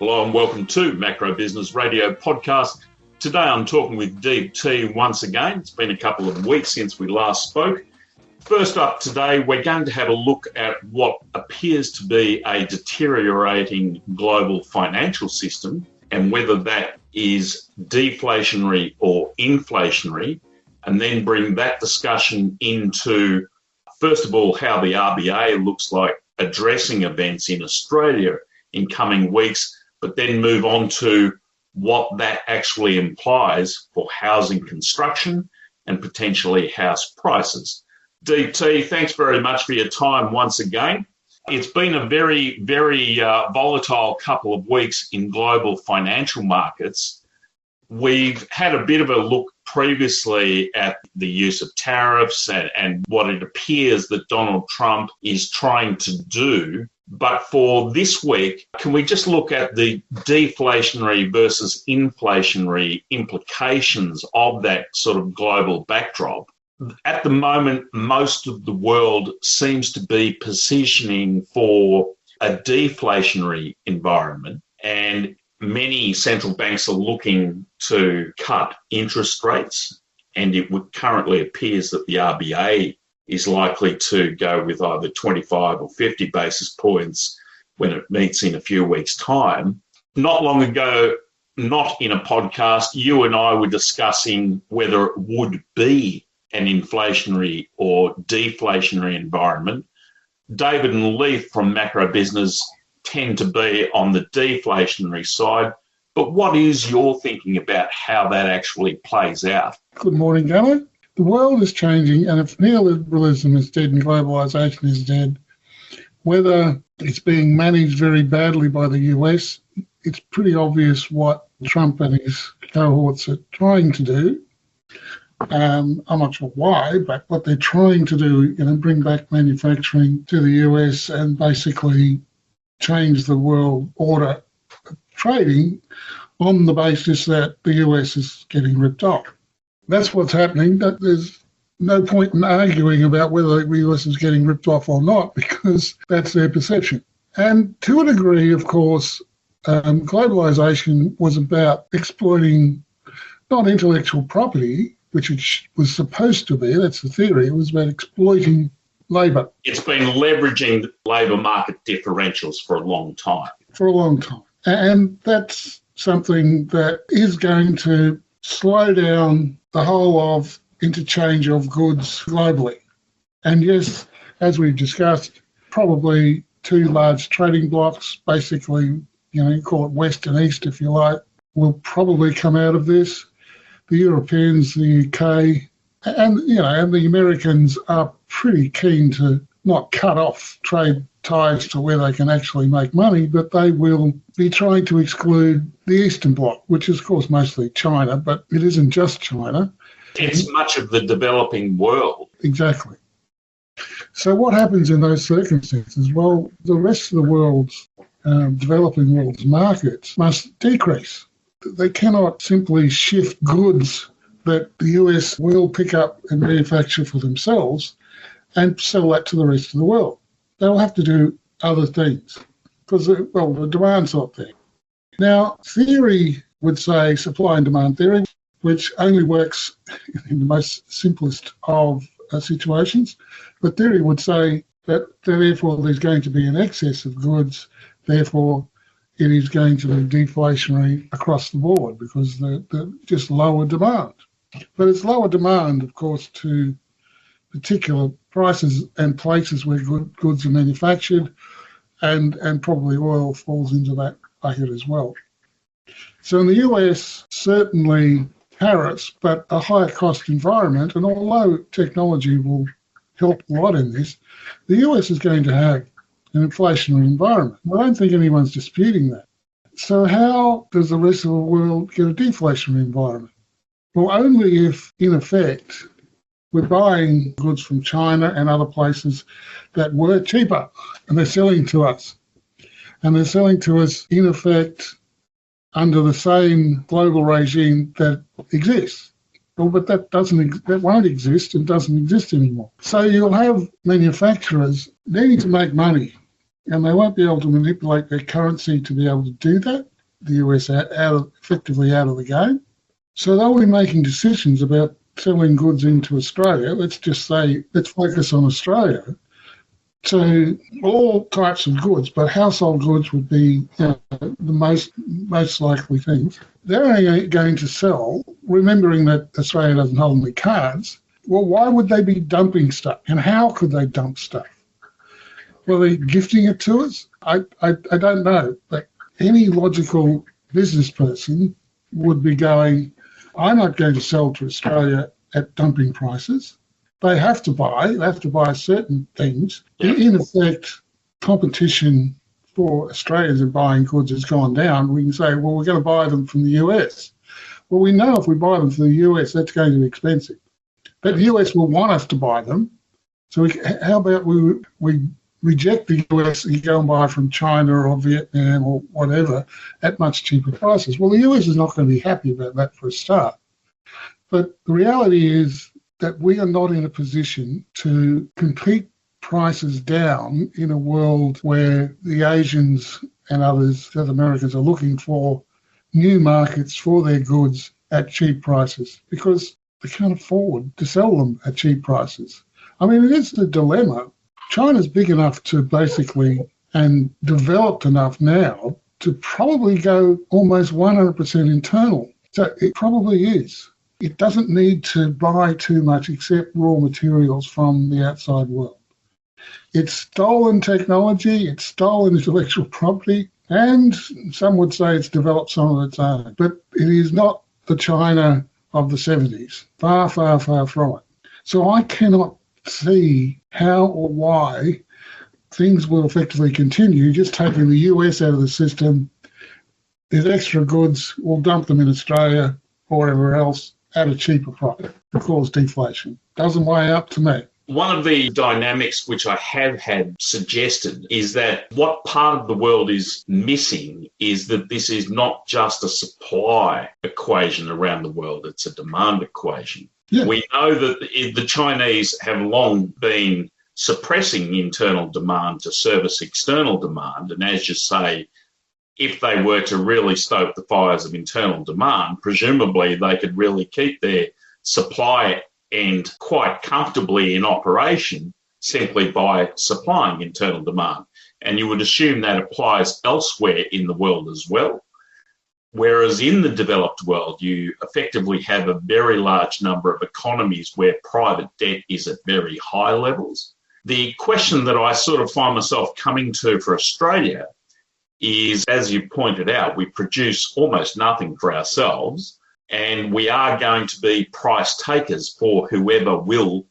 Hello and welcome to Macro Business Radio Podcast. Today I'm talking with DeepT once again. It's been a couple of weeks since we last spoke. First up today, we're going to have a look at what appears to be a deteriorating global financial system and whether that is deflationary or inflationary, and then bring that discussion into, first of all, how the RBA looks like addressing events in Australia in coming weeks, but then move on to what that actually implies for housing construction and potentially house prices. DeepT, thanks very much for your time once again. It's been a very, very volatile couple of weeks in global financial markets. We've had a bit of a look previously at the use of tariffs and what it appears that Donald Trump is trying to do. But for this week, can we just look at the deflationary versus inflationary implications of that sort of global backdrop? At the moment, most of the world seems to be positioning for a deflationary environment, and many central banks are looking to cut interest rates, and it currently appears that the RBA is likely to go with either 25 or 50 basis points when it meets in a few weeks' time. Not long ago, not in a podcast, you and I were discussing whether it would be an inflationary or deflationary environment. David and Leith from Macro Business tend to be on the deflationary side, but what is your thinking about how that actually plays out? Good morning, Gano. The world is changing, and if neoliberalism is dead and globalisation is dead, whether it's being managed very badly by the US, it's pretty obvious what Trump and his cohorts are trying to do. I'm not sure why, but what they're trying to do, bring back manufacturing to the US and basically change the world order of trading on the basis that the US is getting ripped off. That's what's happening. There's no point in arguing about whether the US is getting ripped off or not, because that's their perception. And to a degree, of course, globalisation was about exploiting not intellectual property, which it was supposed to be, that's the theory, it was about exploiting labour. It's been leveraging labour market differentials for a long time. For a long time. And that's something that is going to slow down the whole of interchange of goods globally. And yes, as we've discussed, probably two large trading blocks, basically, you call it West and East if you like, will probably come out of this. The Europeans, the UK, and the Americans are pretty keen to not cut off trade ties to where they can actually make money, but they will be trying to exclude the Eastern Bloc, which is, of course, mostly China, but it isn't just China. It's much of the developing world. Exactly. So what happens in those circumstances? Well, the rest of the world's, developing world's markets must decrease. They cannot simply shift goods that the US will pick up and manufacture for themselves and sell that to the rest of the world. They'll have to do other things because, the demand's not there. Now, theory would say supply and demand theory, which only works in the most simplest of situations, but theory would say that therefore there's going to be an excess of goods, therefore it is going to be deflationary across the board because they're just lower demand. But it's lower demand, of course, to particular prices and places where goods are manufactured, and probably oil falls into that bucket as well. So in the US, certainly tariffs, but a higher cost environment, and although technology will help a lot in this, the US is going to have an inflationary environment. I don't think anyone's disputing that. So how does the rest of the world get a deflationary environment? Well, only if, in effect, we're buying goods from China and other places that were cheaper, and they're selling to us. And they're selling to us, in effect, under the same global regime that exists. Well, but that won't exist and doesn't exist anymore. So you'll have manufacturers needing to make money, and they won't be able to manipulate their currency to be able to do that. the US effectively out of the game. So they'll be making decisions about selling goods into Australia. Let's just say, let's focus on Australia. So all types of goods, but household goods would be the most likely things. They're only going to sell, remembering that Australia doesn't hold any cards. Well, why would they be dumping stuff? And how could they dump stuff? Were they gifting it to us? I don't know. But any logical business person would be going, I'm not going to sell to Australia at dumping prices. They have to buy certain things. In effect, competition for Australians in buying goods has gone down. We can say, well, we're going to buy them from the US. Well, we know if we buy them from the US, that's going to be expensive. But the US will want us to buy them. So how about we reject the US and you go and buy from China or Vietnam or whatever at much cheaper prices? Well, the US is not going to be happy about that for a start. But the reality is that we are not in a position to compete prices down in a world where the Asians and others, South Americans, are looking for new markets for their goods at cheap prices because they can't afford to sell them at cheap prices. I mean, it is the dilemma. China's big enough to basically, and developed enough now, to probably go almost 100% internal. So it probably is. It doesn't need to buy too much except raw materials from the outside world. It's stolen technology, it's stolen intellectual property, and some would say it's developed some of its own. But it is not the China of the 70s. Far, far, far from it. So I cannot see how or why things will effectively continue, just taking the US out of the system. There's extra goods, we'll dump them in Australia or wherever else at a cheaper price to cause deflation. Doesn't weigh up to me. One of the dynamics which I have had suggested is that what part of the world is missing is that this is not just a supply equation around the world, it's a demand equation. Yeah. We know that the Chinese have long been suppressing internal demand to service external demand, and as you say, if they were to really stoke the fires of internal demand, presumably they could really keep their supply end quite comfortably in operation simply by supplying internal demand. And you would assume that applies elsewhere in the world as well. Whereas in the developed world, you effectively have a very large number of economies where private debt is at very high levels. The question that I sort of find myself coming to for Australia is, as you pointed out, we produce almost nothing for ourselves, and we are going to be price takers for whoever will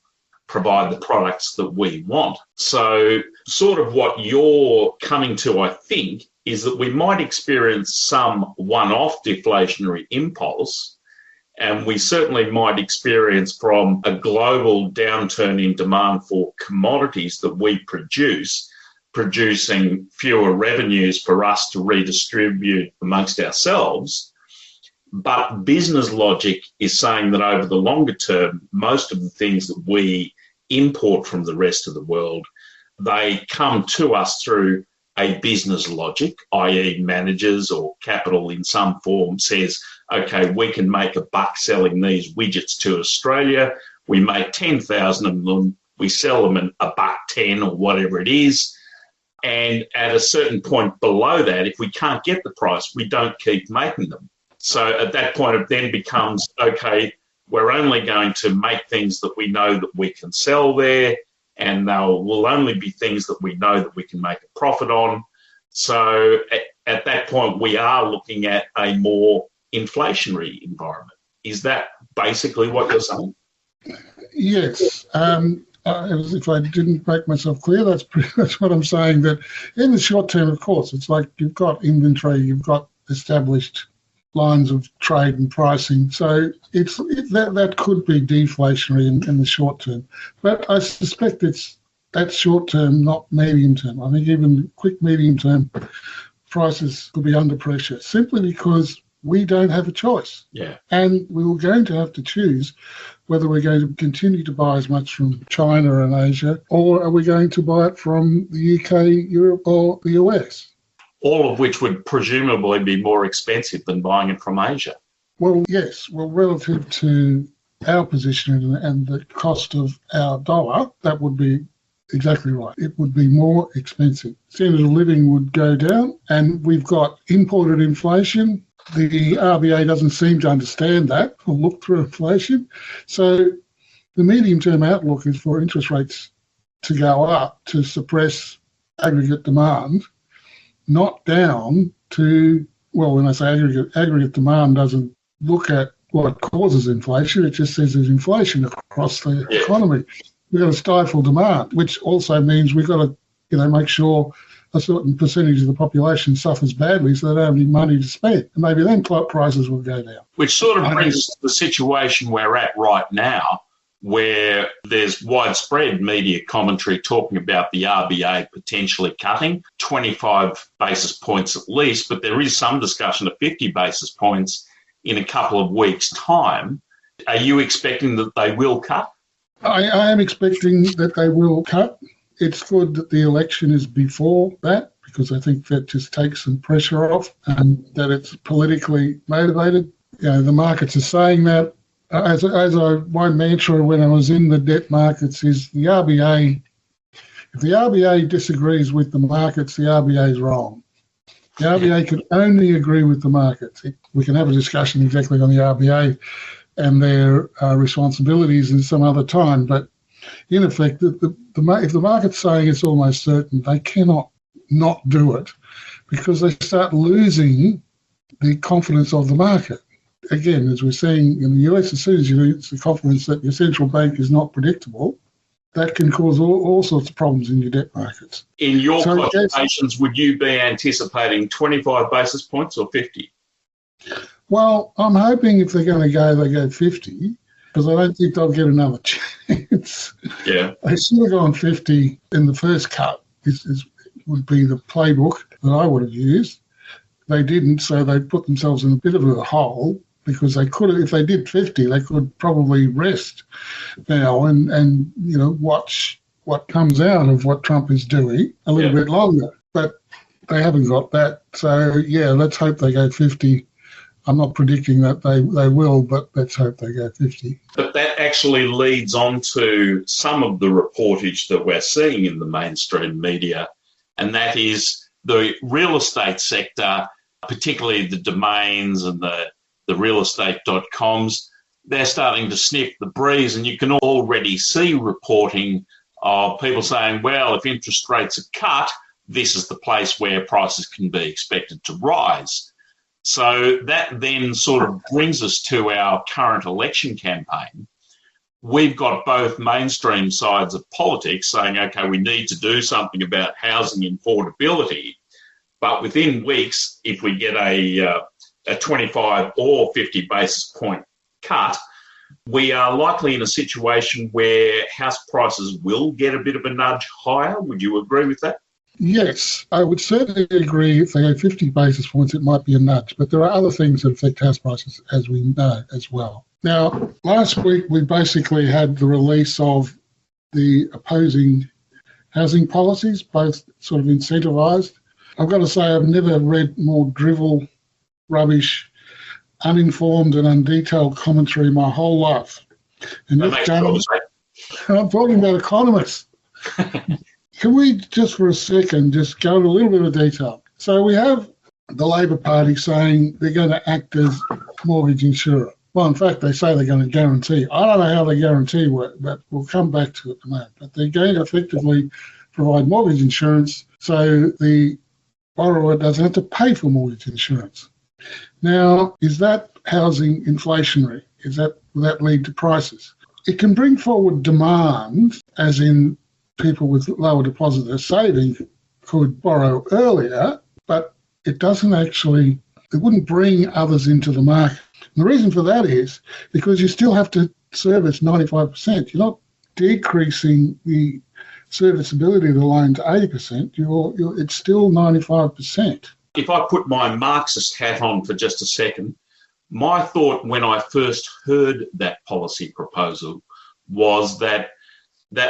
provide the products that we want. So sort of what you're coming to, I think, is that we might experience some one-off deflationary impulse, and we certainly might experience from a global downturn in demand for commodities that we produce, producing fewer revenues for us to redistribute amongst ourselves. But business logic is saying that over the longer term, most of the things that we import from the rest of the world, they come to us through a business logic, i.e. managers or capital in some form says, okay, we can make a buck selling these widgets to Australia. We make 10,000 of them. We sell them at $1.10 or whatever it is. And at a certain point below that, if we can't get the price, we don't keep making them. So at that point, it then becomes, okay, we're only going to make things that we know that we can sell there, and they will only be things that we know that we can make a profit on. So at that point, we are looking at a more inflationary environment. Is that basically what you're saying? Yes. As if I didn't make myself clear, that's what I'm saying. That in the short term, of course, it's like you've got inventory, you've got established lines of trade and pricing. So that could be deflationary in the short term. But I suspect that's short term, not medium term. I think even quick medium term prices could be under pressure simply because we don't have a choice. Yeah. And we were going to have to choose whether we're going to continue to buy as much from China and Asia, or are we going to buy it from the UK, Europe, or the US? all of which would presumably be more expensive than buying it from Asia. Well, yes. Well, relative to our position and the cost of our dollar, that would be exactly right. It would be more expensive. Standard of living would go down, and we've got imported inflation. The RBA doesn't seem to understand that or look through inflation. So the medium-term outlook is for interest rates to go up to suppress aggregate demand, not down to, well, when I say aggregate demand doesn't look at what causes inflation, it just says there's inflation across the economy. We've got to stifle demand, which also means we've got to, make sure a certain percentage of the population suffers badly so they don't have any money to spend. And maybe then prices will go down. Which sort of brings us to the situation we're at right now, where there's widespread media commentary talking about the RBA potentially cutting 25 basis points at least, but there is some discussion of 50 basis points in a couple of weeks' time. Are you expecting that they will cut? I am expecting that they will cut. It's good that the election is before that, because I think that just takes some pressure off and that it's politically motivated. The markets are saying that. My mantra when I was in the debt markets is the RBA, if the RBA disagrees with the markets, the RBA is wrong. The RBA can only agree with the markets. We can have a discussion exactly on the RBA and their responsibilities in some other time, but in effect, if the market's saying it's almost certain, they cannot not do it because they start losing the confidence of the market. Again, as we're seeing in the US, as soon as you lose the confidence that your central bank is not predictable, that can cause all sorts of problems in your debt markets. In your calculations, would you be anticipating 25 basis points or 50? Well, I'm hoping if they're going to go, they go 50, because I don't think they'll get another chance. Yeah. They should have gone 50 in the first cut. This would be the playbook that I would have used. They didn't, so they put themselves in a bit of a hole, because they could have, if they did 50, they could probably rest now and watch what comes out of what Trump is doing a little bit longer. But they haven't got that. So, let's hope they go 50. I'm not predicting that they will, but let's hope they go 50. But that actually leads on to some of the reportage that we're seeing in the mainstream media, and that is the real estate sector, particularly the domains and the real estate.coms, they're starting to sniff the breeze, and you can already see reporting of people saying, well, if interest rates are cut, this is the place where prices can be expected to rise. So that then sort of brings us to our current election campaign. We've got both mainstream sides of politics saying, okay, we need to do something about housing affordability, but within weeks, if we get a 25 or 50 basis point cut, we are likely in a situation where house prices will get a bit of a nudge higher. Would you agree with that? Yes, I would certainly agree. If they go 50 basis points, it might be a nudge, but there are other things that affect house prices, as we know as well. Now, last week, we basically had the release of the opposing housing policies, both sort of incentivised. I've got to say, I've never read more drivel, rubbish, uninformed and undetailed commentary my whole life. And I'm talking about economists. Can we just for a second just go into a little bit of detail? So we have the Labor Party saying they're going to act as mortgage insurer. Well, in fact, they say they're going to guarantee. I don't know how they guarantee work, but we'll come back to it in a moment. But they're going to effectively provide mortgage insurance so the borrower doesn't have to pay for mortgage insurance. Now, is that housing inflationary? Will that lead to prices? It can bring forward demand, as in people with lower deposit or saving could borrow earlier, but it wouldn't bring others into the market. And the reason for that is because you still have to service 95%. You're not decreasing the serviceability of the loan to 80%. It's still 95%. If I put my Marxist hat on for just a second, my thought when I first heard that policy proposal was that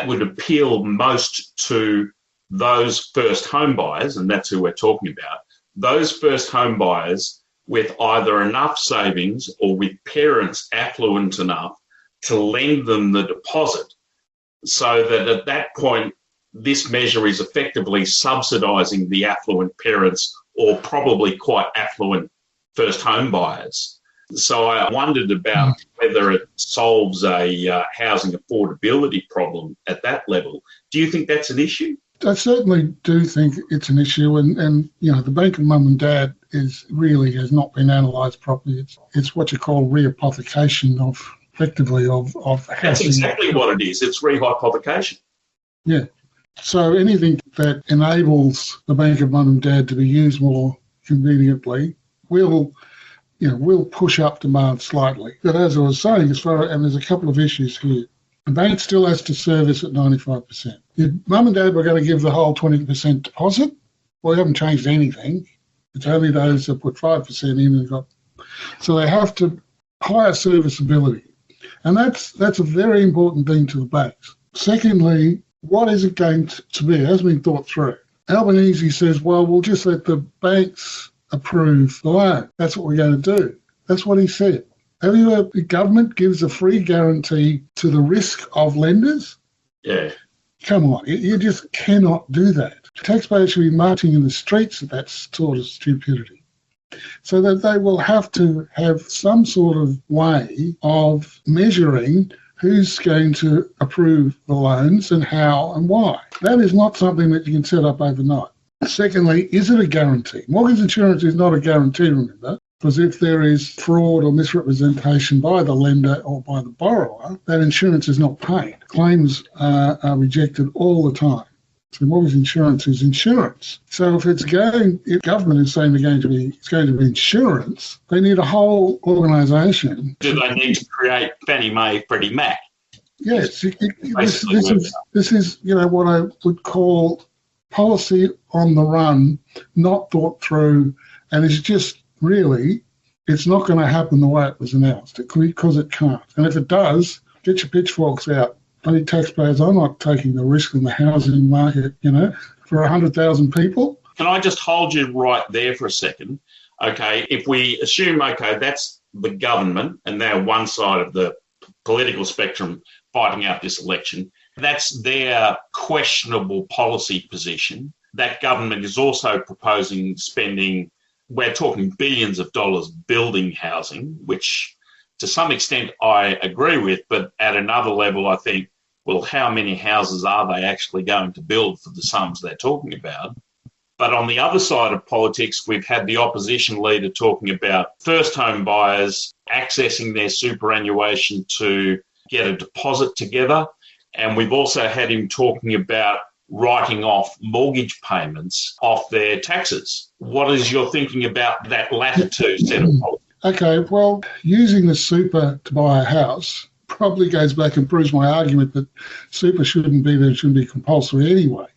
would appeal most to those first home buyers, and that's who we're talking about, those first home buyers with either enough savings or with parents affluent enough to lend them the deposit, so that at that point, this measure is effectively subsidising the affluent parents or probably quite affluent first home buyers. So I wondered about whether it solves a housing affordability problem at that level. Do you think that's an issue? I certainly do think it's an issue, and the bank of mum and dad has not been analysed properly. It's what you call rehypothecation of housing. That's exactly what it is. It's rehypothecation. Yeah. So anything that enables the bank of mum and dad to be used more conveniently will push up demand slightly. But as I was saying, and there's a couple of issues here. The bank still has to service at 95%. If mum and dad were going to give the whole 20% deposit, well, we haven't changed anything. It's only those that put 5% in and got. So they have to higher serviceability. And that's a very important thing to the banks. Secondly, what is it going to be? It hasn't been thought through. Albanese says, well, we'll just let the banks approve the loan. That's what we're going to do. That's what he said. Have you heard the government gives a free guarantee to the risk of lenders? Yeah. Come on, you just cannot do that. Taxpayers should be marching in the streets at that sort of stupidity. So that they will have to have some sort of way of measuring who's going to approve the loans and how and why. That is not something that you can set up overnight. Secondly, is it a guarantee? Mortgage insurance is not a guarantee, remember, because if there is fraud or misrepresentation by the lender or by the borrower, that insurance is not paid. Claims are rejected all the time. So mortgage insurance is insurance. So if government is saying it's going to be insurance, they need a whole organisation. Do they need to create Fannie Mae, Freddie Mac? Yes, this is what I would call policy on the run, not thought through, and it's just really, it's not going to happen the way it was announced, because it can't. And if it does, get your pitchforks out. Bloody taxpayers are not taking the risk in the housing market, for 100,000 people. Can I just hold you right there for a second? Okay, if we assume, that's the government and they're one side of the political spectrum fighting out this election, that's their questionable policy position. That government is also proposing spending, we're talking billions of dollars building housing, which to some extent I agree with, but at another level I think, well, how many houses are they actually going to build for the sums they're talking about? But on the other side of politics, we've had the opposition leader talking about first home buyers accessing their superannuation to get a deposit together. And we've also had him talking about writing off mortgage payments off their taxes. What is your thinking about that latter two set of policies? Okay, well, using the super to buy a house probably goes back and proves my argument that super shouldn't be compulsory anyway.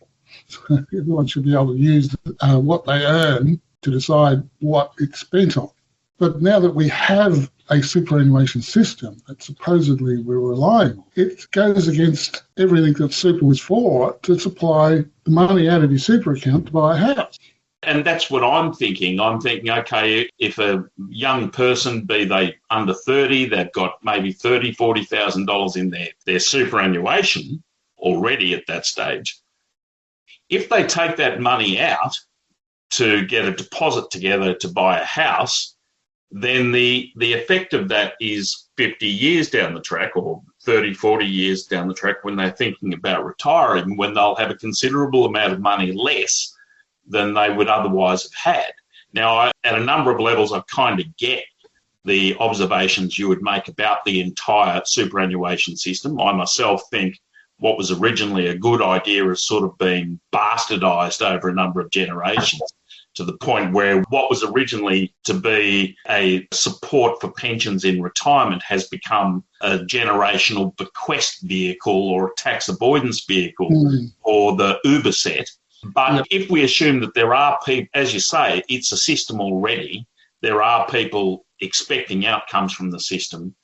So everyone should be able to use what they earn to decide what it's spent on. But now that we have a superannuation system that supposedly we're relying on, it goes against everything that super was for, to supply the money out of your super account to buy a house. And that's what I'm thinking. I'm thinking, okay, if a young person, be they under 30, they've got maybe $30,000, $40,000 in their superannuation already at that stage. If they take that money out to get a deposit together to buy a house, then the effect of that is 50 years down the track, or 30, 40 years down the track, when they're thinking about retiring, when they'll have a considerable amount of money less than they would otherwise have had. Now, at a number of levels, I kind of get the observations you would make about the entire superannuation system. I myself think what was originally a good idea has sort of been bastardised over a number of generations, to the point where what was originally to be a support for pensions in retirement has become a generational bequest vehicle or a tax avoidance vehicle or the Uber set. But if we assume that there are people, as you say, it's a system already, there are people expecting outcomes from the system.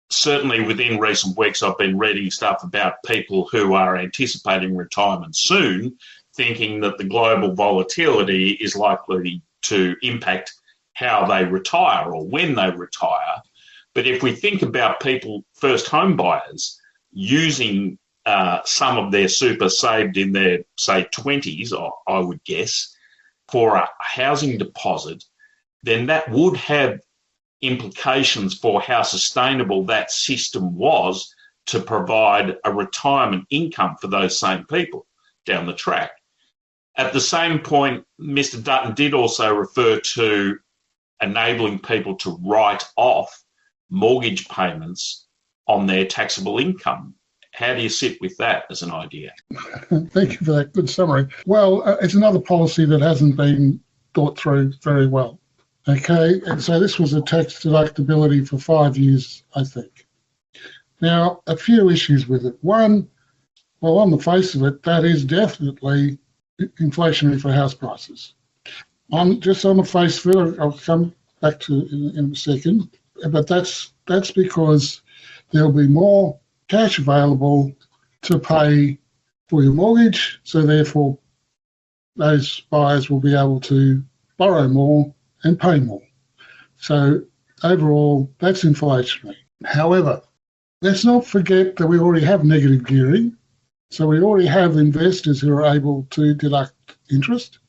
Certainly within recent weeks, I've been reading stuff about people who are anticipating retirement soon, thinking that the global volatility is likely to impact how they retire or when they retire. But if we think about people, first home buyers, using some of their super saved in their, say, 20s, I would guess, for a housing deposit, then that would have implications for how sustainable that system was to provide a retirement income for those same people down the track. At the same point, Mr. Dutton did also refer to enabling people to write off mortgage payments on their taxable income. How do you sit with that as an idea? Thank you for that good summary. Well, it's another policy that hasn't been thought through very well. Okay, and so this was a tax deductibility for 5 years, I think. Now, a few issues with it. One, well, on the face of it, that is definitely inflationary for house prices. Just on the face of it, I'll come back to in a second, but that's because there'll be more cash available to pay for your mortgage, so therefore those buyers will be able to borrow more and pay more. So overall, that's inflationary. However, let's not forget that we already have negative gearing. So we already have investors who are able to deduct interest,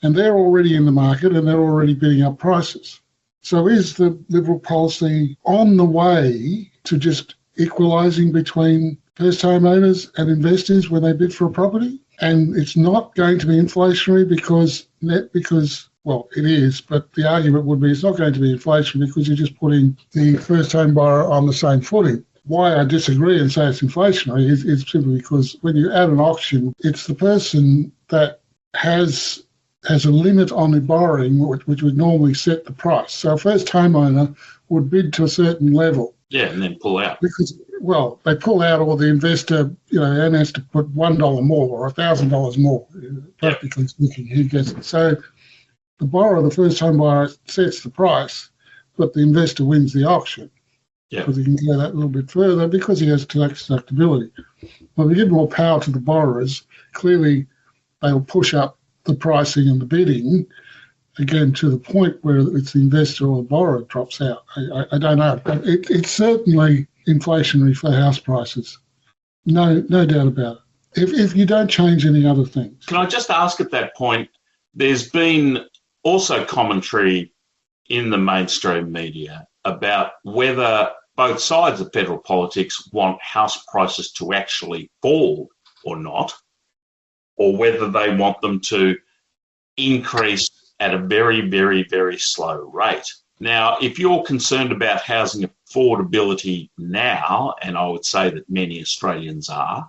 and they're already in the market and they're already bidding up prices. So is the Liberal policy on the way to just equalising between first-time owners and investors when they bid for a property? And it's not going to be inflationary because, well, it is, but the argument would be it's not going to be inflationary because you're just putting the first-home buyer on the same footing. Why I disagree and say it's inflationary is simply because when you're at an auction, it's the person that has a limit on the borrowing, which would normally set the price. So a first homeowner would bid to a certain level. Yeah, and then pull out. Because, well, they pull out, or the investor, then has to put $1 more or $1,000 more, practically speaking, who gets it. So the borrower, the first home buyer, sets the price, but the investor wins the auction. Yeah. Because he can go that little bit further because he has tax deductibility. When we give more power to the borrowers, clearly they will push up the pricing and the bidding, again, to the point where it's the investor or the borrower drops out. I don't know. But it's certainly inflationary for house prices. No doubt about it. If you don't change any other things. Can I just ask at that point, there's been also commentary in the mainstream media about whether both sides of federal politics want house prices to actually fall or not, or whether they want them to increase at a very, very, very slow rate. Now, if you're concerned about housing affordability now, and I would say that many Australians are,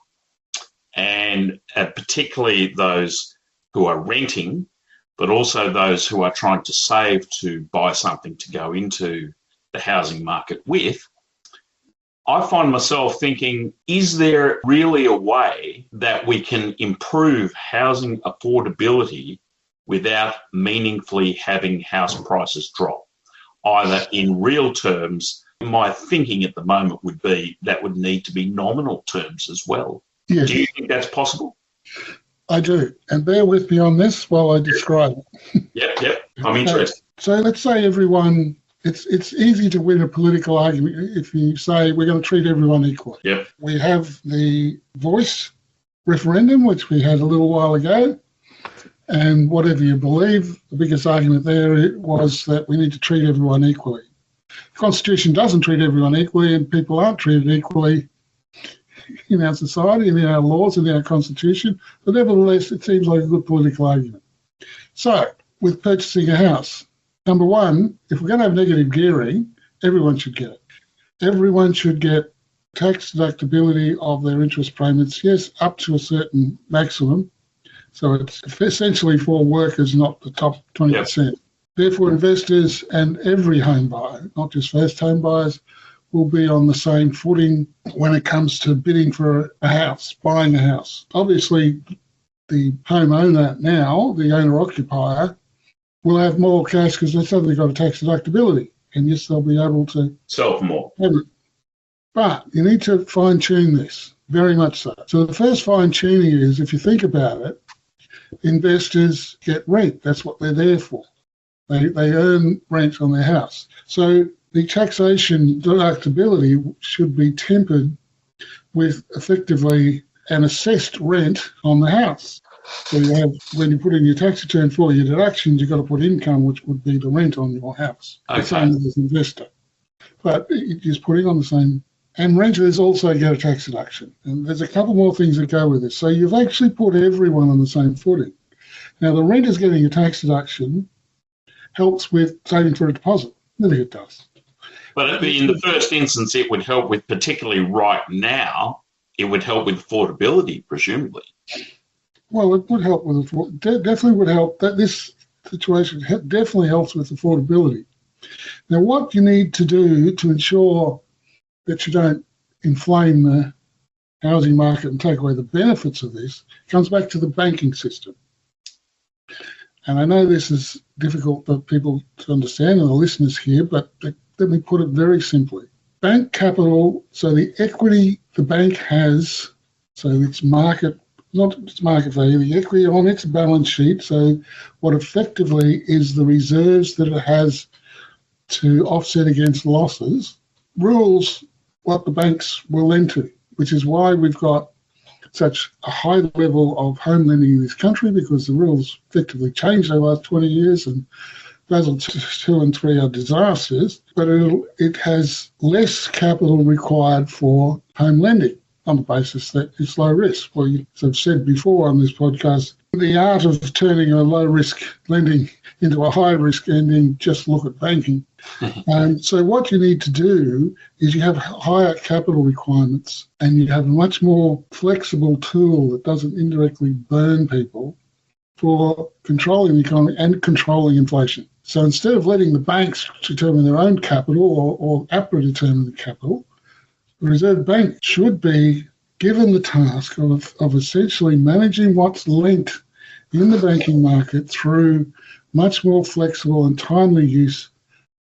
and particularly those who are renting, but also those who are trying to save to buy something to go into the housing market with, I find myself thinking, is there really a way that we can improve housing affordability without meaningfully having house prices drop? Either in real terms, my thinking at the moment would be that would need to be nominal terms as well. Yes. Do you think that's possible? I do. And bear with me on this while I describe it. Yep. I'm interested. So let's say everyone... It's easy to win a political argument if you say we're going to treat everyone equally. Yep. We have the voice referendum, which we had a little while ago, and whatever you believe, the biggest argument there was that we need to treat everyone equally. The Constitution doesn't treat everyone equally, and people aren't treated equally in our society, in our laws, in our Constitution, but nevertheless, it seems like a good political argument. So, with purchasing a house, number one, if we're going to have negative gearing, everyone should get it. Everyone should get tax deductibility of their interest payments, yes, up to a certain maximum. So it's essentially for workers, not the top 20%. Yep. Therefore, investors and every home buyer, not just first home buyers, will be on the same footing when it comes to bidding for a house, buying a house. Obviously, the homeowner now, the owner-occupier, will have more cash because they've suddenly got a tax deductibility, and yes, they'll be able to sell for more. But you need to fine-tune this, very much so. So the first fine-tuning is, if you think about it, investors get rent. That's what they're there for. They earn rent on their house. So the taxation deductibility should be tempered with effectively an assessed rent on the house. So you have, when you put in your tax return for your deductions, you've got to put income, which would be the rent on your house. Okay. The same as an investor. But you're just putting on the same. And renters also get a tax deduction. And there's a couple more things that go with this. So you've actually put everyone on the same footing. Now, the renters getting a tax deduction helps with saving for a deposit. Really, it does. But in the first instance, it would help with, particularly right now, it would help with affordability, presumably. Well, it would help with definitely would help. That this situation definitely helps with affordability. Now, what you need to do to ensure that you don't inflame the housing market and take away the benefits of this comes back to the banking system. And I know this is difficult for people to understand and the listeners here, but let me put it very simply. Bank capital, so the equity the bank has, so its market, not its market value, the equity on its balance sheet, so what effectively is the reserves that it has to offset against losses, rules what the banks will lend to, which is why we've got such a high level of home lending in this country, because the rules effectively changed over the last 20 years, and Basel 2 and 3 are disasters, but it has less capital required for home lending on the basis that it's low risk. Well, as I've said before on this podcast, the art of turning a low-risk lending into a high-risk lending, just look at banking. So what you need to do is you have higher capital requirements and you have a much more flexible tool that doesn't indirectly burn people for controlling the economy and controlling inflation. So instead of letting the banks determine their own capital or APRA determine the capital, the Reserve Bank should be given the task of essentially managing what's lent in the banking market through much more flexible and timely use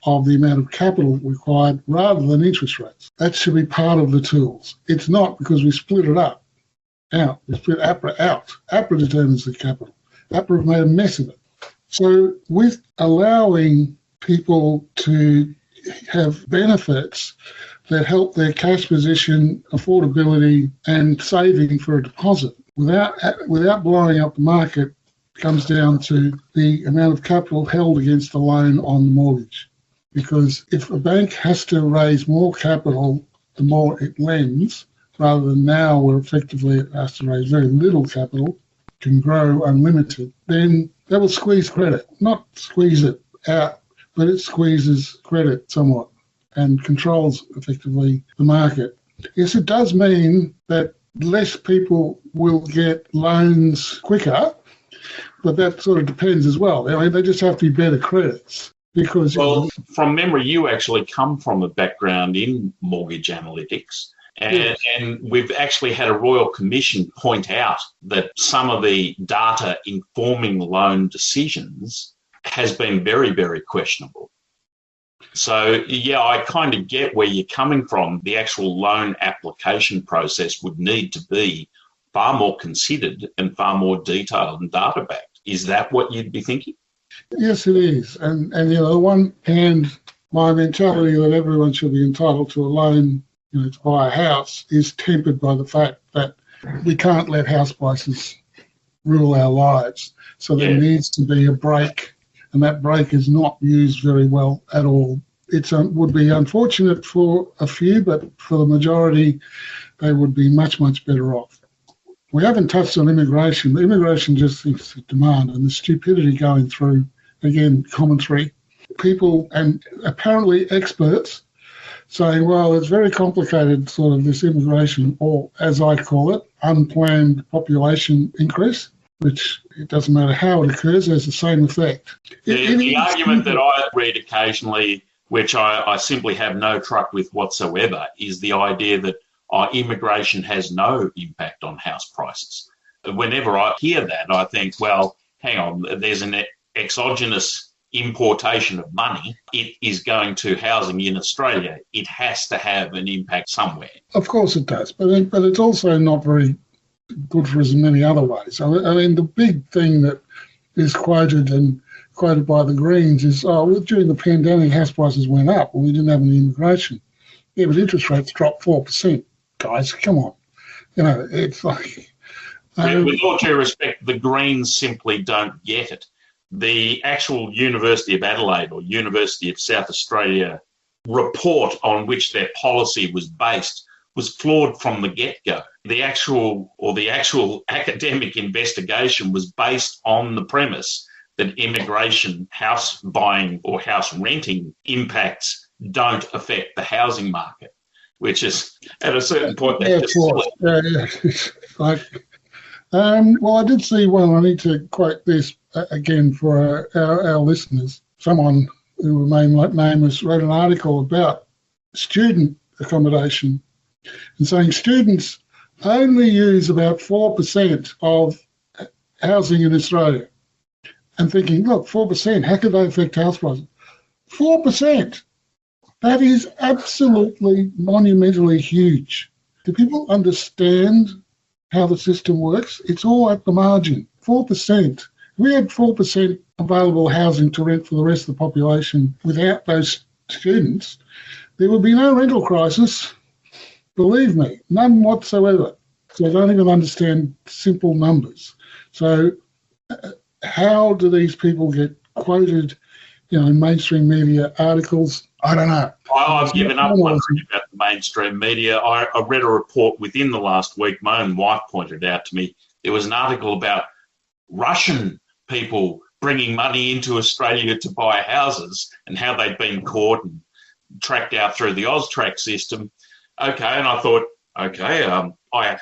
of the amount of capital required rather than interest rates. That should be part of the tools. It's not, because we split it out. We split APRA out. APRA determines the capital. APRA have made a mess of it. So with allowing people to have benefits that help their cash position, affordability, and saving for a deposit, without blowing up the market, comes down to the amount of capital held against the loan on the mortgage. Because if a bank has to raise more capital the more it lends, rather than now where effectively it has to raise very little capital, can grow unlimited, then that will squeeze credit. Not squeeze it out, but it squeezes credit somewhat and controls effectively the market. Yes, it does mean that less people will get loans quicker, but that sort of depends as well. I mean, they just have to be better credits. Because, well, from memory, you actually come from a background in mortgage analytics. And we've actually had a Royal Commission point out that some of the data informing loan decisions has been very, very questionable. So, yeah, I kind of get where you're coming from. The actual loan application process would need to be far more considered and far more detailed and data-backed. Is that what you'd be thinking? Yes, it is. And you know, on one hand, my mentality that everyone should be entitled to a loan, you know, to buy a house is tempered by the fact that we can't let house prices rule our lives. So there needs to be a break, and that break is not used very well at all. It would be unfortunate for a few, but for the majority, they would be much, much better off. We haven't touched on immigration. Immigration just thinks of demand and the stupidity going through, again, commentary. People and apparently experts saying, well, it's very complicated, sort of this immigration, or as I call it, unplanned population increase, which it doesn't matter how it occurs, has the same effect. The argument that I read occasionally, which I simply have no truck with whatsoever, is the idea that immigration has no impact on house prices. Whenever I hear that, I think, well, hang on, there's an exogenous importation of money. It is going to housing in Australia. It has to have an impact somewhere. Of course it does, but it's also not very good for us in many other ways. I mean, the big thing that is quoted and quoted by the Greens is, during the pandemic, house prices went up and we didn't have any immigration. Yeah, but interest rates dropped 4%. Guys, come on. It's like... with all due respect, the Greens simply don't get it. The actual University of Adelaide or University of South Australia report on which their policy was based was flawed from the get-go. The actual academic investigation was based on the premise that immigration, house buying or house renting impacts don't affect the housing market, which is at a certain point. Well, I did see one. I need to quote this again for our listeners. Someone who remained nameless wrote an article about student accommodation and saying students only use about 4% of housing in Australia. And thinking, look, 4%, how could they affect house prices? 4%! That is absolutely monumentally huge. Do people understand how the system works? It's all at the margin. 4%. If we had 4% available housing to rent for the rest of the population without those students, there would be no rental crisis. Believe me, none whatsoever. So I don't even understand simple numbers. So how do these people get quoted, in mainstream media articles? I don't know. I've given up wondering about the mainstream media. I read a report within the last week. My own wife pointed out to me there was an article about Russian people bringing money into Australia to buy houses and how they'd been caught and tracked out through the AUSTRAC system. Okay, and I thought, I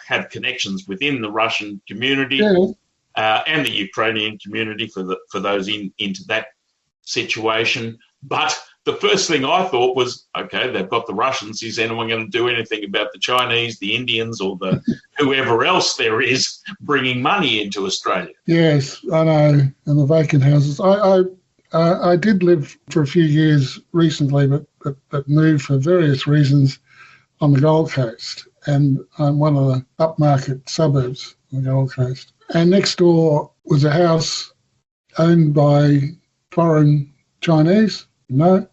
have connections within the Russian community and the Ukrainian community for those into that situation. But the first thing I thought was, okay, they've got the Russians. Is anyone going to do anything about the Chinese, the Indians, or the whoever else there is bringing money into Australia? Yes, I know, and the vacant houses. I did live for a few years recently, but moved for various reasons on the Gold Coast, and I'm one of the upmarket suburbs on the Gold Coast. And next door was a house owned by foreign Chinese. No,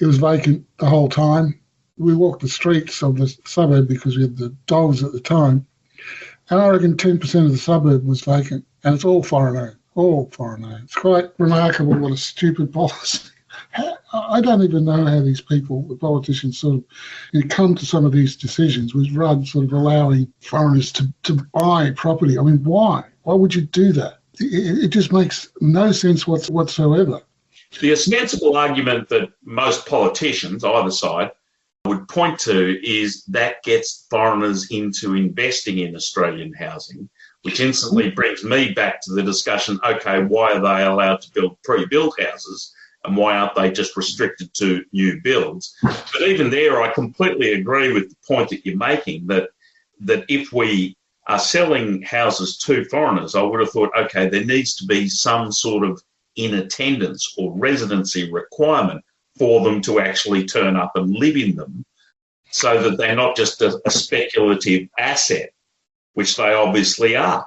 it was vacant the whole time. We walked the streets of the suburb because we had the dogs at the time, and I reckon 10% of the suburb was vacant, and it's all foreign owned. It's quite remarkable what a stupid policy. I don't even know how these people, the politicians, sort of come to some of these decisions with Rudd sort of allowing foreigners to buy property. I mean, why? Why would you do that? It just makes no sense whatsoever. The ostensible argument that most politicians, either side, would point to is that gets foreigners into investing in Australian housing, which instantly brings me back to the discussion, okay, why are they allowed to build pre-built houses and why aren't they just restricted to new builds? But even there, I completely agree with the point that you're making, that if we are selling houses to foreigners, I would have thought, okay, there needs to be some sort of in attendance or residency requirement for them to actually turn up and live in them, so that they're not just a speculative asset, which they obviously are.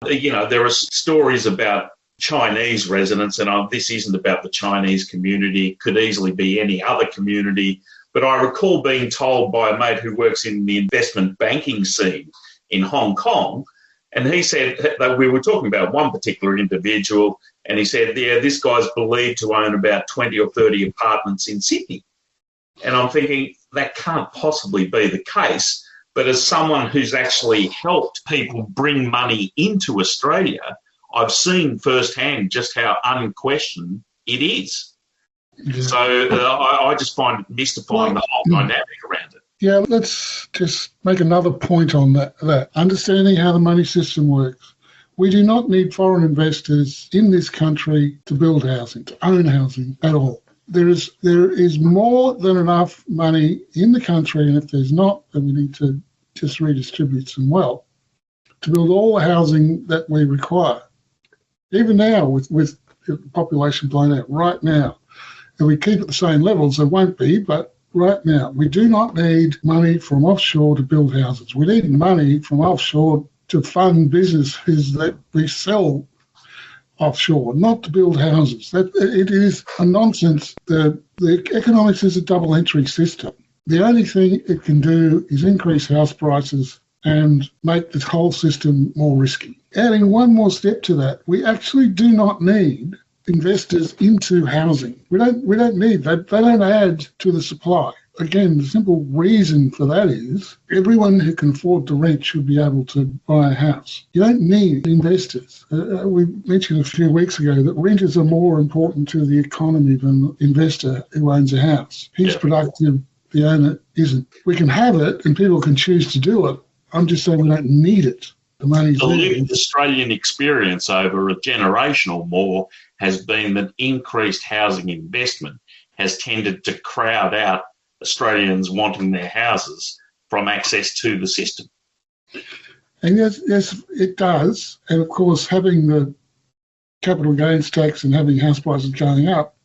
There are stories about Chinese residents, and this isn't about the Chinese community, it could easily be any other community, but I recall being told by a mate who works in the investment banking scene in Hong Kong, and he said that we were talking about one particular individual, and he said, yeah, this guy's believed to own about 20 or 30 apartments in Sydney. And I'm thinking, that can't possibly be the case. But as someone who's actually helped people bring money into Australia, I've seen firsthand just how unquestioned it is. Yeah. So I just find it mystifying, the whole dynamic around it. Yeah, let's just make another point on that. Understanding how the money system works. We do not need foreign investors in this country to build housing, to own housing at all. There is more than enough money in the country, and if there's not, then we need to just redistribute some wealth to build all the housing that we require. Even now, with the population blown out right now, if we keep at the same levels, there won't be, but right now, we do not need money from offshore to build houses. We need money from offshore to fund businesses that we sell offshore, not to build houses. That it is a nonsense. The economics is a double entry system. The only thing it can do is increase house prices and make the whole system more risky. Adding one more step to that, we actually do not need investors into housing. We don't need that. They don't add to the supply. Again, the simple reason for that is everyone who can afford to rent should be able to buy a house. You don't need investors. We mentioned a few weeks ago that renters are more important to the economy than the investor who owns a house. He's productive, the owner isn't. We can have it and people can choose to do it. I'm just saying we don't need it. The money's there. The lived Australian experience over a generation or more has been that increased housing investment has tended to crowd out Australians wanting their houses from access to the system. And yes, it does. And of course, having the capital gains tax and having house prices going up,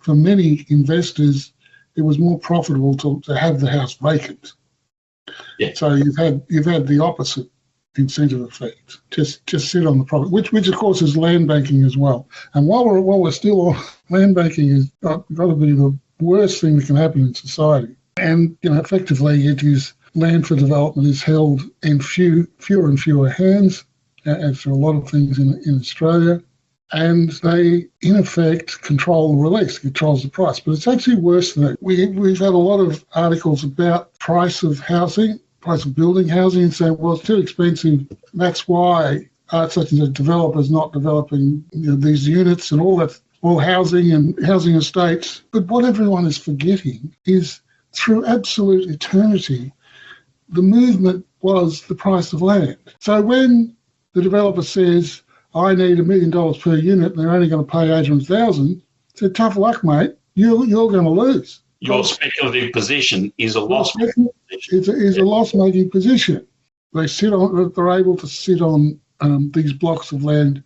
for many investors, it was more profitable to have the house vacant. Yeah. So you've had the opposite incentive effect. Just sit on the property, which of course is land banking as well. And while we're still on, land banking has got to be the worst thing that can happen in society. And effectively, it is land for development is held in fewer and fewer hands, as for a lot of things in Australia. And they, in effect, control the release, controls the price. But it's actually worse than that. We've had a lot of articles about price of housing, price of building housing, and saying, well, it's too expensive. That's why such as a developer's not developing these units and all that, all housing and housing estates. But what everyone is forgetting is through absolute eternity, the movement was the price of land. So when the developer says, I need $1 million per unit and they're only going to pay $800,000, so tough luck, mate. You're going to lose. Your speculative position is a loss-making position. It's a loss-making position. They're able to sit on these blocks of land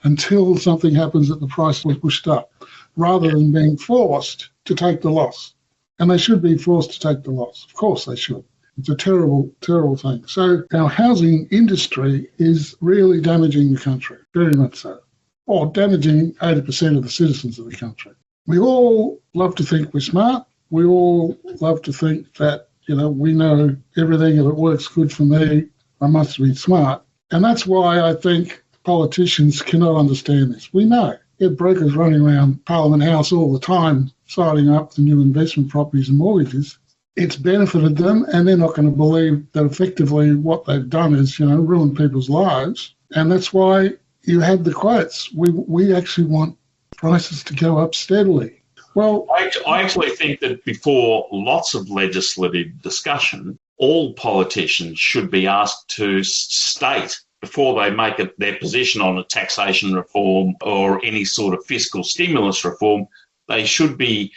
until something happens that the price was pushed up, rather than being forced to take the loss. And they should be forced to take the loss. Of course they should. It's a terrible, terrible thing. So our housing industry is really damaging the country, very much so, or damaging 80% of the citizens of the country. We all love to think we're smart. We all love to think that, we know everything. If it works good for me, I must be smart. And that's why I think politicians cannot understand this. We know. You have brokers running around Parliament House all the time, signing up the new investment properties and mortgages. It's benefited them, and they're not going to believe that effectively what they've done is, ruin people's lives. And that's why you had the quotes. We actually want prices to go up steadily. Well, I actually think that before lots of legislative discussion, all politicians should be asked to state before they make their position on a taxation reform or any sort of fiscal stimulus reform, they should be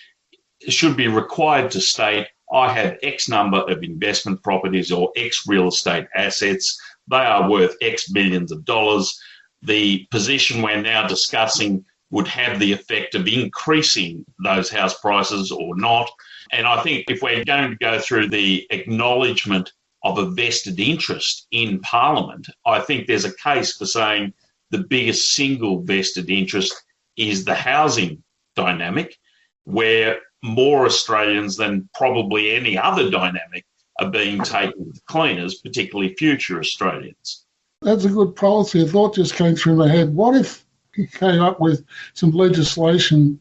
required to state, I have X number of investment properties or X real estate assets. They are worth X millions of dollars. The position we're now discussing would have the effect of increasing those house prices or not. And I think if we're going to go through the acknowledgement of a vested interest in Parliament, I think there's a case for saying the biggest single vested interest is the housing dynamic, where more Australians than probably any other dynamic are being taken with cleaners, particularly future Australians. That's a good policy. A thought just came through my head. What if he came up with some legislation,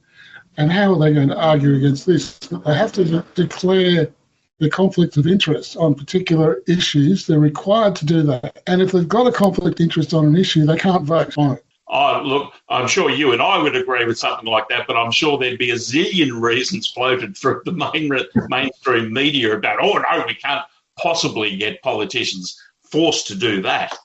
and how are they going to argue against this? They have to declare the conflict of interest on particular issues. They're required to do that. And if they've got a conflict of interest on an issue, they can't vote on it. Oh, look, I'm sure you and I would agree with something like that, but I'm sure there'd be a zillion reasons floated through the mainstream media about, oh, no, we can't possibly get politicians forced to do that.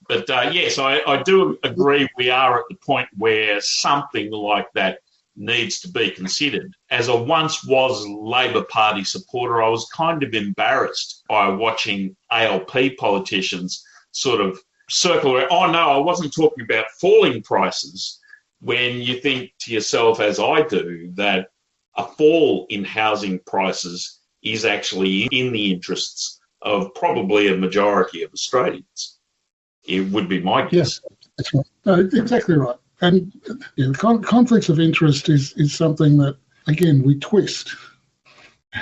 But yes, I do agree we are at the point where something like that needs to be considered. As I once was a Labor Party supporter, I was kind of embarrassed by watching ALP politicians sort of circle around, oh no, I wasn't talking about falling prices, when you think to yourself, as I do, that a fall in housing prices is actually in the interests of probably a majority of Australians. It would be my guess. Yes, that's right. No, exactly right. And conflicts of interest is something that, again, we twist.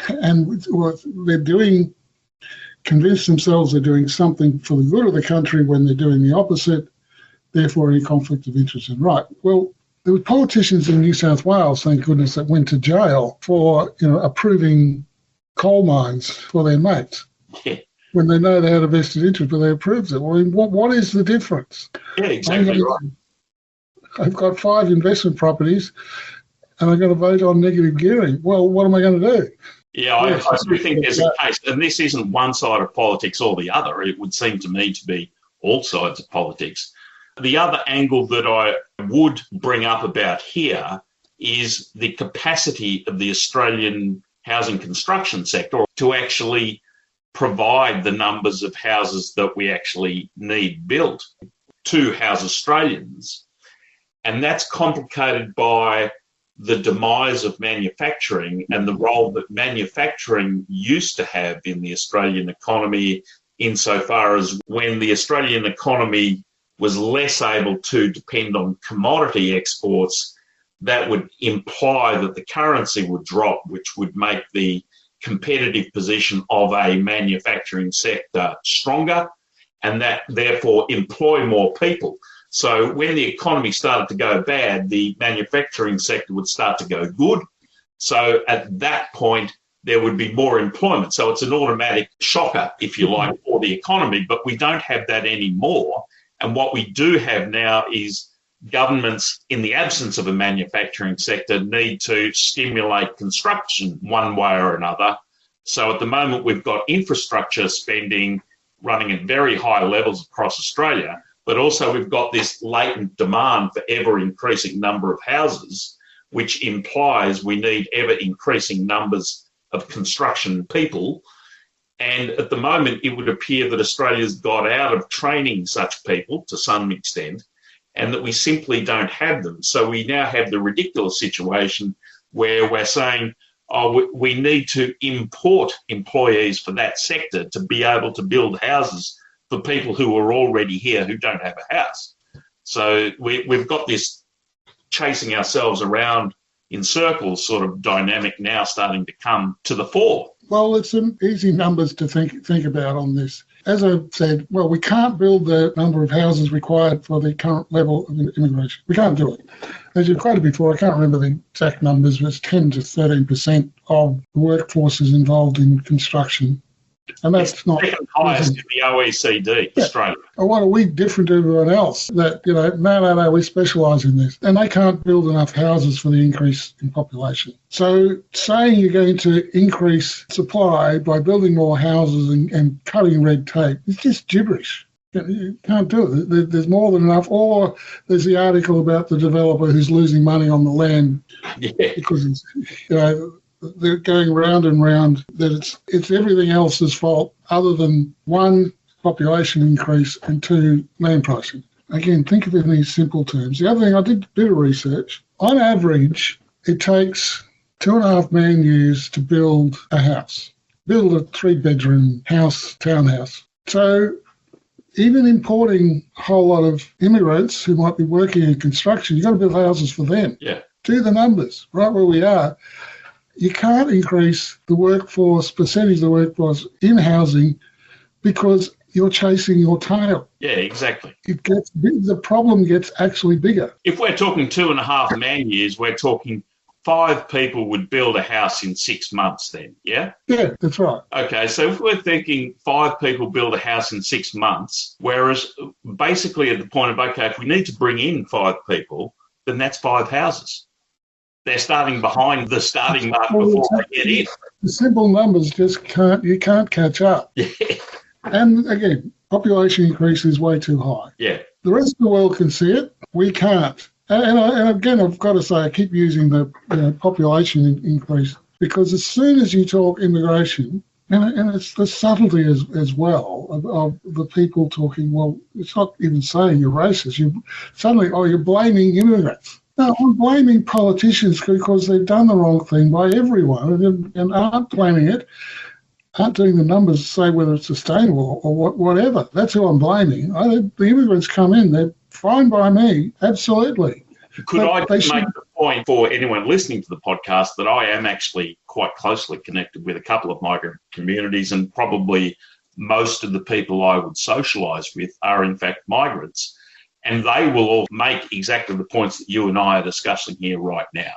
And what they're doing, convince themselves they're doing something for the good of the country when they're doing the opposite, therefore any conflict of interest is right. Well, there were politicians in New South Wales, thank goodness, that went to jail for approving coal mines for their mates. Yeah. When they know they had a vested interest, but they approved it. Well, what is the difference? Yeah, exactly right. I've got 5 investment properties and I've got to vote on negative gearing. Well, what am I going to do? Yeah, I do think there's a case, and this isn't one side of politics or the other. It would seem to me to be all sides of politics. The other angle that I would bring up about here is the capacity of the Australian housing construction sector to actually provide the numbers of houses that we actually need built to house Australians. And that's complicated by the demise of manufacturing and the role that manufacturing used to have in the Australian economy, insofar as when the Australian economy was less able to depend on commodity exports, that would imply that the currency would drop, which would make the competitive position of a manufacturing sector stronger, and that therefore employ more people. So when the economy started to go bad, the manufacturing sector would start to go good. So at that point, there would be more employment. So it's an automatic shocker, if you like, for the economy, but we don't have that anymore. And what we do have now is governments, in the absence of a manufacturing sector, need to stimulate construction one way or another. So at the moment, we've got infrastructure spending running at very high levels across Australia, but also we've got this latent demand for ever-increasing number of houses, which implies we need ever-increasing numbers of construction people. And at the moment, it would appear that Australia's got out of training such people to some extent, and that we simply don't have them. So we now have the ridiculous situation where we're saying, we need to import employees for that sector to be able to build houses for people who are already here who don't have a house. So we've got this chasing ourselves around in circles sort of dynamic now starting to come to the fore. Well, it's some easy numbers to think about on this. As I've said, well, we can't build the number of houses required for the current level of immigration. We can't do it. As you've quoted before, I can't remember the exact numbers, but it's 10 to 13% of the workforce is involved in construction. And that's not second highest in the OECD, yeah. Australia. Well, what are we different to everyone else? That, no, we specialise in this. And they can't build enough houses for the increase in population. So saying you're going to increase supply by building more houses and cutting red tape is just gibberish. You can't do it. There's more than enough. Or there's the article about the developer who's losing money on the land because they're going round and round, that it's everything else's fault other than 1, population increase, and 2, land pricing. Again, think of it in these simple terms. The other thing, I did a bit of research. On average, it takes 2.5 man years to build a house, build a 3-bedroom house, townhouse. So even importing a whole lot of immigrants who might be working in construction, you've got to build houses for them. Yeah. Do the numbers, right where we are. You can't increase the workforce, percentage of the workforce in housing because you're chasing your tail. Yeah, exactly. The problem gets actually bigger. If we're talking 2.5 man years, we're talking 5 people would build a house in 6 months then, yeah? Yeah, that's right. Okay, so if we're thinking 5 people build a house in 6 months, whereas basically at the point of, okay, if we need to bring in 5 people, then that's 5 houses. They're starting behind the starting mark before they get in. The simple numbers just you can't catch up. Yeah. And again, population increase is way too high. Yeah. The rest of the world can see it. We can't. And again, I've got to say, I keep using the population increase because as soon as you talk immigration, and it's the subtlety as well of the people talking, well, it's not even saying you're racist. You're blaming immigrants. No, I'm blaming politicians because they've done the wrong thing by everyone and aren't planning it, aren't doing the numbers to say whether it's sustainable or whatever. That's who I'm blaming. The immigrants come in, they're fine by me, absolutely. Could I just make the point for anyone listening to the podcast that I am actually quite closely connected with a couple of migrant communities, and probably most of the people I would socialise with are in fact migrants, and they will all make exactly the points that you and I are discussing here right now.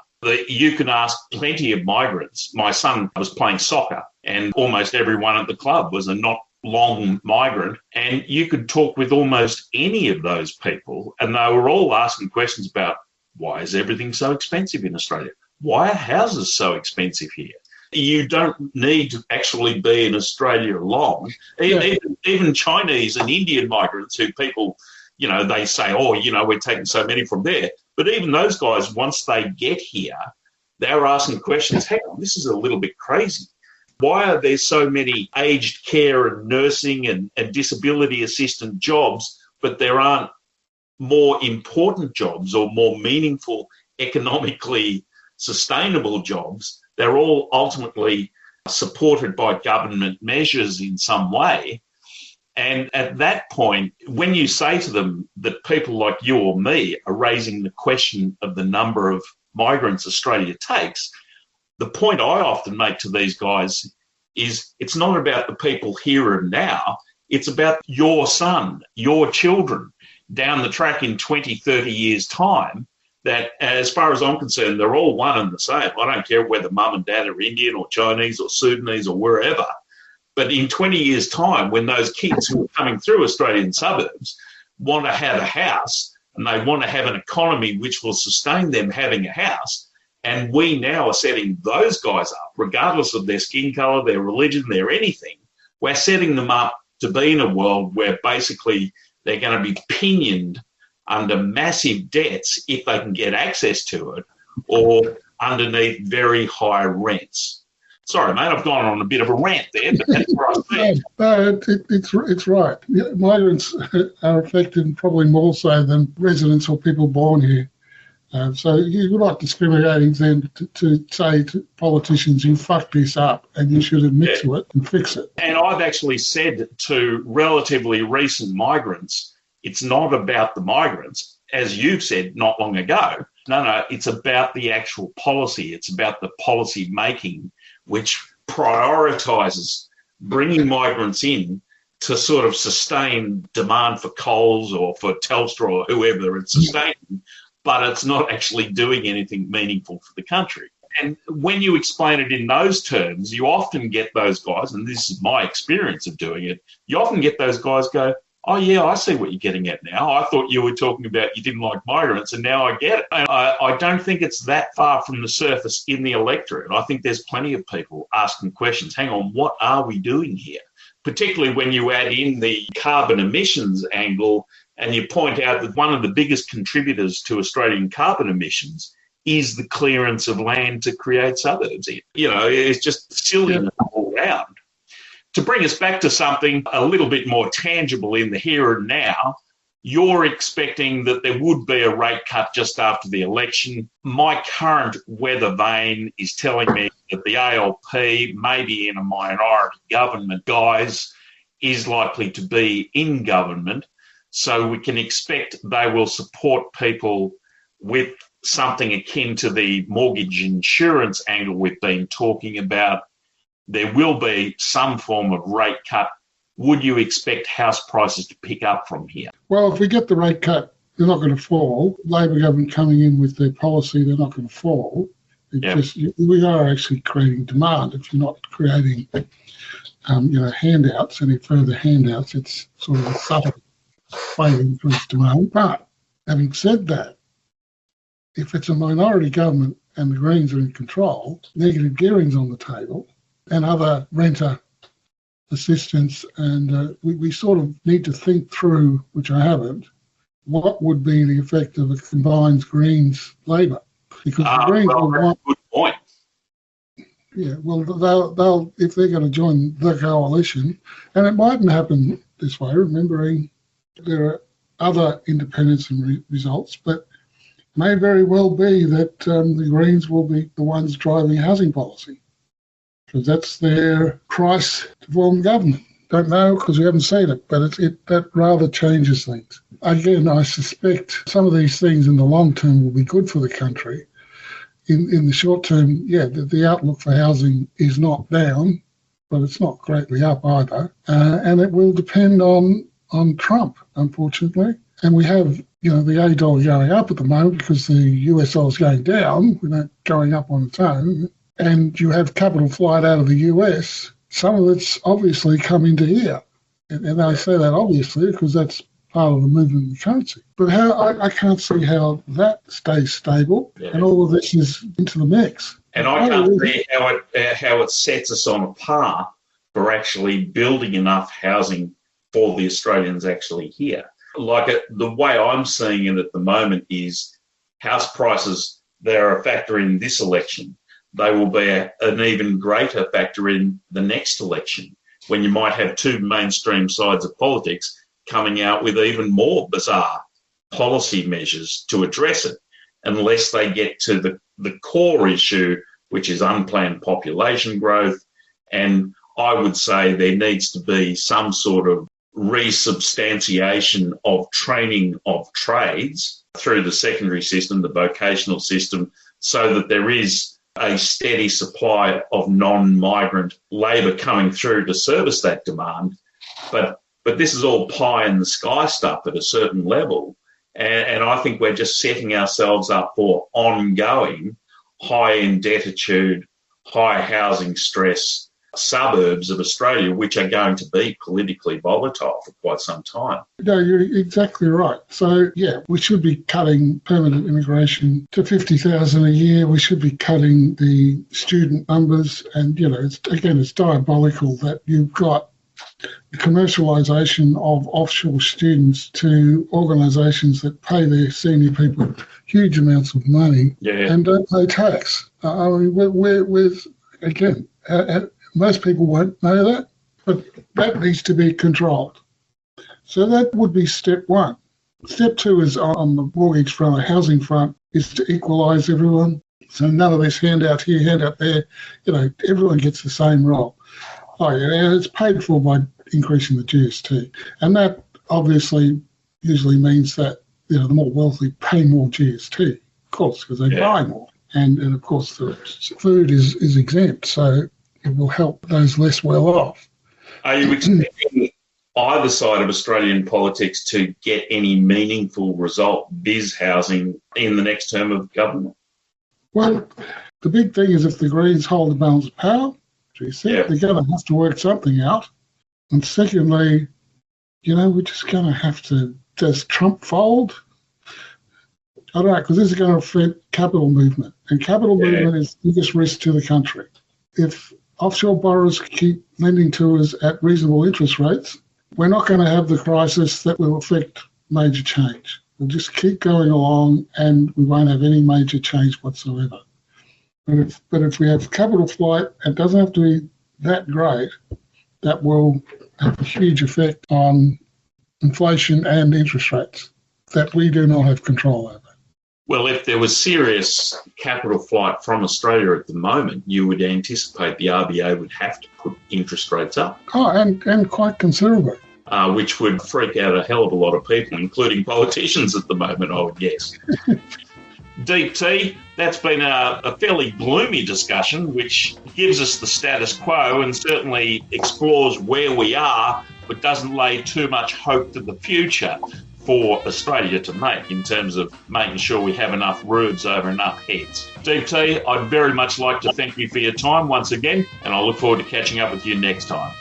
You can ask plenty of migrants. My son was playing soccer and almost everyone at the club was a not long migrant, and you could talk with almost any of those people and they were all asking questions about why is everything so expensive in Australia? Why are houses so expensive here? You don't need to actually be in Australia long. Even Chinese and Indian migrants who people, they say, we're taking so many from there. But even those guys, once they get here, they're asking questions. Hang on, this is a little bit crazy. Why are there so many aged care and nursing and disability assistant jobs, but there aren't more important jobs or more meaningful, economically sustainable jobs? They're all ultimately supported by government measures in some way. And at that point, when you say to them that people like you or me are raising the question of the number of migrants Australia takes, the point I often make to these guys is it's not about the people here and now, it's about your son, your children down the track in 20, 30 years' time. That, as far as I'm concerned, they're all one and the same. I don't care whether mum and dad are Indian or Chinese or Sudanese or wherever. But in 20 years' time, when those kids who are coming through Australian suburbs want to have a house and they want to have an economy which will sustain them having a house, and we now are setting those guys up, regardless of their skin colour, their religion, their anything, we're setting them up to be in a world where basically they're going to be pinioned under massive debts if they can get access to it, or underneath very high rents. Sorry, mate, I've gone on a bit of a rant there, but that's what I see. No, it's right. Migrants are affected probably more so than residents or people born here. So you're not discriminating then to say to politicians, you fucked this up and you should admit to it and fix it. And I've actually said to relatively recent migrants, it's not about the migrants, as you've said not long ago. No, it's about the actual policy. It's about the policy making, which prioritises bringing migrants in to sort of sustain demand for Coles or for Telstra or whoever it's sustaining, but it's not actually doing anything meaningful for the country. And when you explain it in those terms, you often get those guys, and this is my experience of doing it, you often get those guys go, oh, yeah, I see what you're getting at now. I thought you were talking about you didn't like migrants, and now I get it. And I don't think it's that far from the surface in the electorate. I think there's plenty of people asking questions. Hang on, what are we doing here? Particularly when you add in the carbon emissions angle and you point out that one of the biggest contributors to Australian carbon emissions is the clearance of land to create suburbs. It's just silliness all round. To bring us back to something a little bit more tangible in the here and now, you're expecting that there would be a rate cut just after the election. My current weather vane is telling me that the ALP, maybe in a minority government guise, is likely to be in government. So we can expect they will support people with something akin to the mortgage insurance angle we've been talking about. There will be some form of rate cut. Would you expect house prices to pick up from here? Well, if we get the rate cut, they're not going to fall. Labor government coming in with their policy, they're not going to fall. We are actually creating demand. If you're not creating, handouts, any further handouts, it's sort of a subtle way to increase demand. But having said that, if it's a minority government and the Greens are in control, negative gearing's on the table, and other renter assistance, and we sort of need to think through, which I haven't, what would be the effect of a combined Greens-Labor? Because the Greens will want... Good point. Yeah, well, they'll if they're going to join the coalition, and it mightn't happen this way, remembering there are other independents and results, but may very well be that the Greens will be the ones driving housing policy, because that's their price to form government. Don't know because we haven't seen it, but that rather changes things. again, I suspect some of these things in the long term will be good for the country. In the short term, the outlook for housing is not down, but it's not greatly up either. And it will depend on Trump, unfortunately. And we have, the A dollar going up at the moment because the US dollar is going down, without going up on its own. And you have capital flight out of the US. Some of it's obviously come into here. And I say that obviously because that's part of the movement in the currency. But I can't see how that stays stable, and all of this is into the mix. And I can't see how it sets us on a path for actually building enough housing for the Australians actually here. The way I'm seeing it at the moment is house prices, they're a factor in this election. They will be an even greater factor in the next election, when you might have two mainstream sides of politics coming out with even more bizarre policy measures to address it, unless they get to the core issue, which is unplanned population growth. And I would say there needs to be some sort of resubstantiation of training of trades through the secondary system, the vocational system, so that there is a steady supply of non-migrant labour coming through to service that demand. But this is all pie in the sky stuff at a certain level. And I think we're just setting ourselves up for ongoing high indebtitude, high housing stress suburbs of Australia, which are going to be politically volatile for quite some time. No, you're exactly right. So, we should be cutting permanent immigration to 50,000 a year. We should be cutting the student numbers. And, it's diabolical that you've got the commercialisation of offshore students to organisations that pay their senior people huge amounts of money and don't pay tax. Most people won't know that, but that needs to be controlled. So that would be step one. Step two is on the mortgage front, the housing front, is to equalise everyone. So none of this handout here, handout there. Everyone gets the same role. It's paid for by increasing the GST. And that obviously usually means that, the more wealthy pay more GST, of course, because they buy more. And of course, the food is exempt. So it will help those less well off. Are you expecting either side of Australian politics to get any meaningful result, biz housing, in the next term of government? Well, the big thing is if the Greens hold the balance of power, they're going to have to work something out. And secondly, we're just going to have to, does Trump fold? I don't know, because this is going to affect capital movement. And capital movement is the biggest risk to the country. If offshore borrowers keep lending to us at reasonable interest rates, we're not going to have the crisis that will affect major change. We'll just keep going along and we won't have any major change whatsoever. But if we have capital flight, it doesn't have to be that great, that will have a huge effect on inflation and interest rates that we do not have control over. Well, if there was serious capital flight from Australia at the moment, you would anticipate the RBA would have to put interest rates up. And quite considerably. Which would freak out a hell of a lot of people, including politicians at the moment, I would guess. Deep T, that's been a fairly gloomy discussion, which gives us the status quo and certainly explores where we are, but doesn't lay too much hope to the future for Australia to make in terms of making sure we have enough roofs over enough heads. Deep T, I'd very much like to thank you for your time once again, and I look forward to catching up with you next time.